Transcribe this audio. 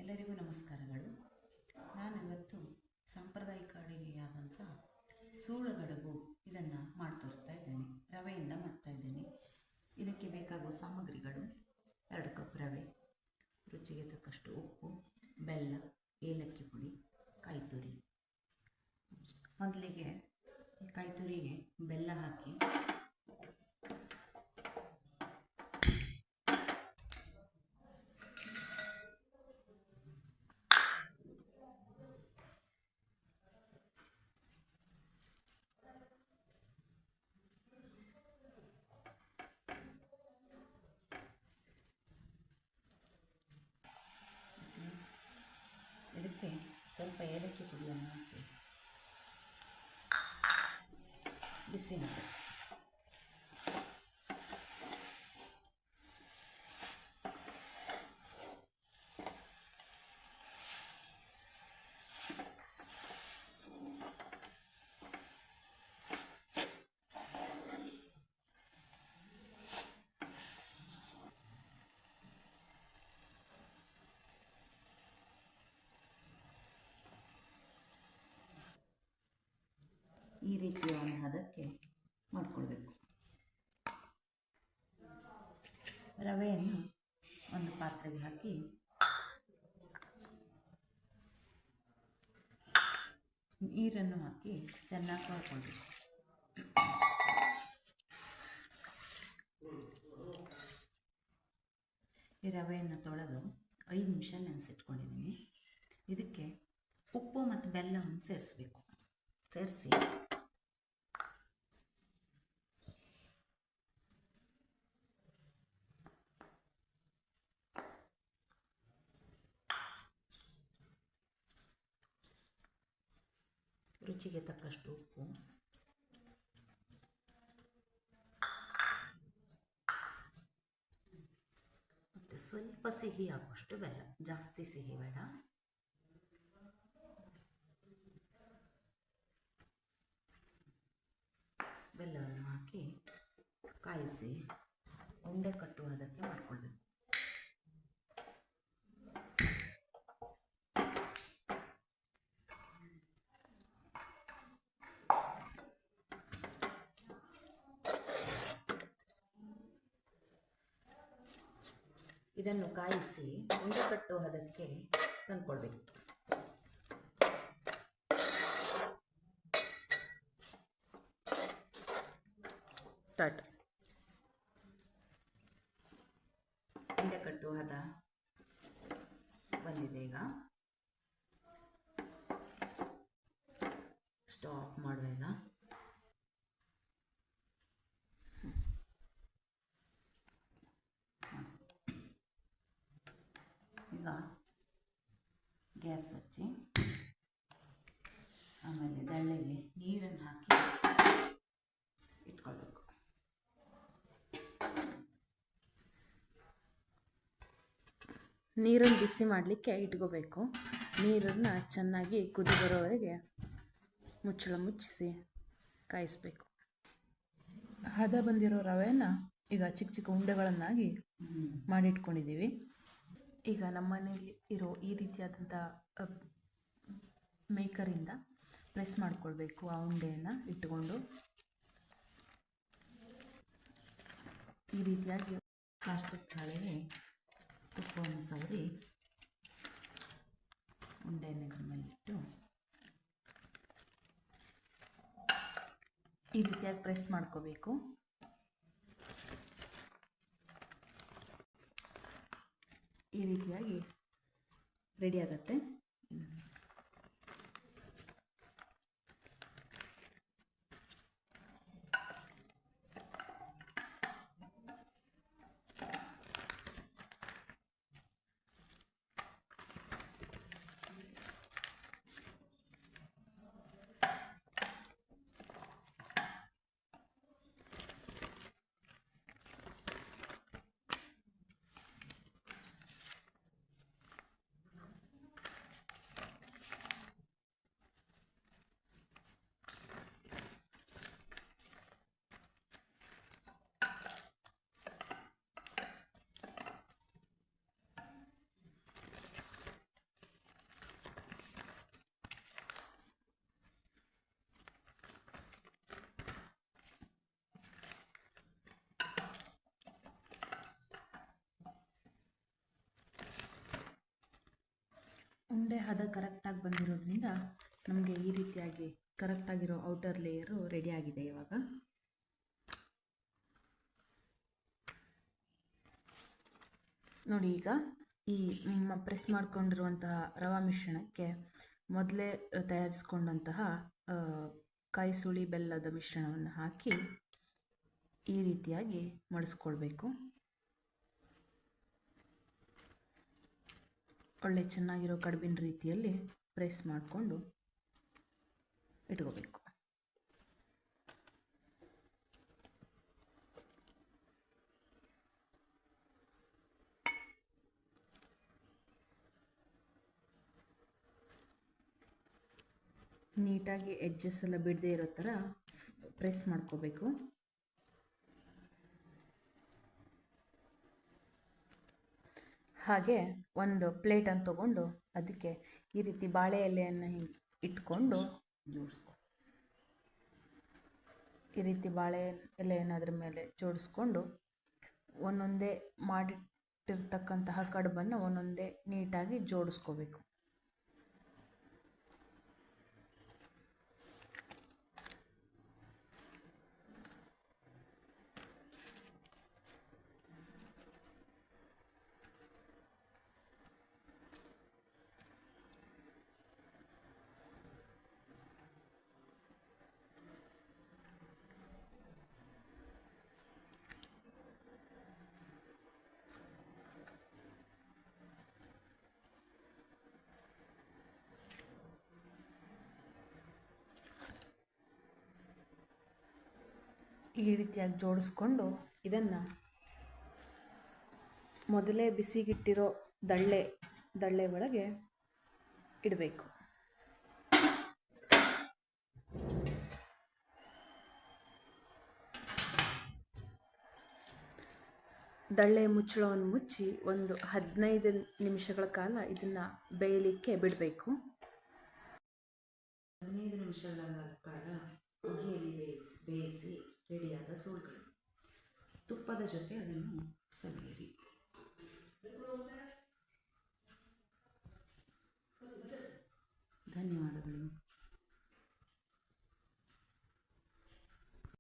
ಎಲ್ಲರಿಗೂ ನಮಸ್ಕಾರಗಳು. ನಾನಿವತ್ತು ಸಾಂಪ್ರದಾಯಿಕ ಅಡುಗೆಯಾದಂಥ ಸೂಳುಗಡುಬು ಇದನ್ನು ಮಾಡಿ ತೋರಿಸ್ತಾ ಇದ್ದೇನೆ. ರವೆಯಿಂದ ಮಾಡ್ತಾ ಇದ್ದೇನೆ. ಇದಕ್ಕೆ ಬೇಕಾಗುವ ಸಾಮಗ್ರಿಗಳು: 2 ಕಪ್ ರವೆ, ರುಚಿಗೆ ತಕ್ಕಷ್ಟು ಉಪ್ಪು, ಬೆಲ್ಲ, ಏಲಕ್ಕಿ ಪುಡಿ, ಕಾಯಿ ತುರಿ. ಮೊದಲಿಗೆ ಕಾಯಿ ತುರಿಗೆ ಬೆಲ್ಲ ಹಾಕಿ ಇದಕ್ಕೆ ಸ್ವಲ್ಪ ಏಲಕ್ಕಿ ಪುಡಿಯನ್ನು ಹಾಕಿ ಬಿಸಿ ಮಾಡಿ ಈ ರೀತಿಯ ಒಂದು ಹದಕ್ಕೆ ಮಾಡಿಕೊಳ್ಬೇಕು. ರವೆಯನ್ನು ಒಂದು ಪಾತ್ರೆಗೆ ಹಾಕಿ ನೀರನ್ನು ಹಾಕಿ ಚೆನ್ನಾಗಿ ತೊಳ್ಕೊಳ್ಬೇಕು. ಈ ರವೆಯನ್ನು ತೊಳೆದು 5 ನಿಮಿಷ ನೆನೆಸಿಟ್ಕೊಂಡಿದ್ದೀನಿ. ಇದಕ್ಕೆ ಉಪ್ಪು ಮತ್ತು ಬೆಲ್ಲವನ್ನು ಸೇರಿಸಬೇಕು. ಸೇರಿಸಿ ರುಚಿಗೆ ತಕ್ಕಷ್ಟು ಉಪ್ಪು, ಮತ್ತು ಸ್ವಲ್ಪ ಸಿಹಿ ಆಗುವಷ್ಟು ಬೆಲ್ಲ, ಜಾಸ್ತಿ ಸಿಹಿ ಬೇಡ. ಬೆಲ್ಲವನ್ನು ಹಾಕಿ ಕಾಯಿಸಿ ಉಂಡೆ ಕಟ್ಟುವುದಕ್ಕೆ ಮಾಡಿಕೊಳ್ಬೇಕು. ಇದನ್ನು ಕಾಯಿಸಿ ಉಂಡೆ ಕಟ್ಟುವುದಕ್ಕೆ ತಂದ್ಕೊಳ್ಬೇಕು. ಉಂಡೆ ಕಟ್ಟುವ ಹದ ಬಂದಿದೆ. ಈಗ ಸ್ಟಾಪ್ ಮಾಡುವಾಗ ಈಗ ಗ್ಯಾಸ್ ಹಚ್ಚಿ ಆಮೇಲೆ ದಳ್ಳೆಗೆ ನೀರನ್ನು ಹಾಕಿ ಇಟ್ಕೊಳ್ಬೇಕು. ನೀರನ್ನು ಬಿಸಿ ಮಾಡಲಿಕ್ಕೆ ಇಟ್ಕೋಬೇಕು. ನೀರನ್ನು ಚೆನ್ನಾಗಿ ಕುದಿ ಬರೋವರೆಗೆ ಮುಚ್ಚಳ ಮುಚ್ಚಿಸಿ ಕಾಯಿಸಬೇಕು. ಹದ ಬಂದಿರೋ ರವೆಯನ್ನು ಈಗ ಚಿಕ್ಕ ಚಿಕ್ಕ ಉಂಡೆಗಳನ್ನಾಗಿ ಮಾಡಿಟ್ಕೊಂಡಿದ್ದೀವಿ. ಈಗ ನಮ್ಮನೇಲಿ ಇರೋ ಈ ರೀತಿಯಾದಂಥ ಮೇಕರಿಂದ ಪ್ರೆಸ್ ಮಾಡಿಕೊಳ್ಬೇಕು. ಆ ಉಂಡೆಯನ್ನು ಇಟ್ಟುಕೊಂಡು ಈ ರೀತಿಯಾಗಿ ಪ್ಲಾಸ್ಟಿಕ್ ಹಾಳೆಗೆ ತುಪ್ಪವನ್ನು ಸವರಿ ಉಂಡೆಯನ್ನು ಇದ್ರ ಮೇಲಿಟ್ಟು ಈ ರೀತಿಯಾಗಿ ಪ್ರೆಸ್ ಮಾಡ್ಕೋಬೇಕು. ಈ ರೀತಿಯಾಗಿ ರೆಡಿ ಆಗುತ್ತೆ. ಉಂಡೆ ಹದ ಕರೆಕ್ಟಾಗಿ ಬಂದಿರೋದ್ರಿಂದ ನಮಗೆ ಈ ರೀತಿಯಾಗಿ ಕರೆಕ್ಟಾಗಿರೋ ಔಟರ್ ಲೇಯರು ರೆಡಿಯಾಗಿದೆ ಇವಾಗ. ನೋಡಿ, ಈಗ ಈ ಪ್ರೆಸ್ ಮಾಡ್ಕೊಂಡಿರುವಂತಹ ರವಾ ಮಿಶ್ರಣಕ್ಕೆ ಮೊದಲೇ ತಯಾರಿಸ್ಕೊಂಡಂತಹ ಕಾಯಿ ಸುಳಿ ಬೆಲ್ಲದ ಮಿಶ್ರಣವನ್ನು ಹಾಕಿ ಈ ರೀತಿಯಾಗಿ ಮಡಿಸ್ಕೊಳ್ಬೇಕು. ಒಳ್ಳೆ ಚೆನ್ನಾಗಿರೋ ಕಡುಬಿನ ರೀತಿಯಲ್ಲಿ ಪ್ರೆಸ್ ಮಾಡಿಕೊಂಡು ಇಟ್ಕೋಬೇಕು. ನೀಟಾಗಿ ಎಡ್ಜಸ್ ಎಲ್ಲ ಬಿಡದೇ ಇರೋ ಥರ ಪ್ರೆಸ್ ಮಾಡ್ಕೋಬೇಕು. ಹಾಗೆ ಒಂದು ಪ್ಲೇಟನ್ನು ತಗೊಂಡು ಅದಕ್ಕೆ ಈ ರೀತಿ ಬಾಳೆ ಎಲೆಯನ್ನು ಹಿಂಗೆ ಇಟ್ಕೊಂಡು ಈ ರೀತಿ ಬಾಳೆ ಎಲೆಯನ್ನು ಅದರ ಮೇಲೆ ಜೋಡಿಸ್ಕೊಂಡು ಒಂದೊಂದೇ ಮಾಡಿಟ್ಟಿರ್ತಕ್ಕಂತಹ ಕಡುಬನ್ನು ಒಂದೊಂದೇ ನೀಟಾಗಿ ಜೋಡಿಸ್ಕೋಬೇಕು. ಈ ರೀತಿಯಾಗಿ ಜೋಡಿಸ್ಕೊಂಡು ಇದನ್ನು ಮೊದಲೇ ಬಿಸಿಗಿಟ್ಟಿರೋ ದಳ್ಳೆ ಒಳಗೆ ಇಡಬೇಕು. ದಳ್ಳೆ ಮುಚ್ಚಳವನ್ನು ಮುಚ್ಚಿ ಒಂದು 15 ನಿಮಿಷಗಳ ಕಾಲ ಇದನ್ನು ಬೇಯಲಿಕ್ಕೆ ಬಿಡಬೇಕು. 15 ನಿಮಿಷಗಳ ಕಾಲ ಉಗಿಯಲ್ಲಿ ಬೇಯಿಸಿ ರೆಡಿಯಾದ ಸೂಳುಗಳು ತುಪ್ಪದ ಜೊತೆ ಅದನ್ನು ಸವಿಯಿರಿ. ಧನ್ಯವಾದಗಳು.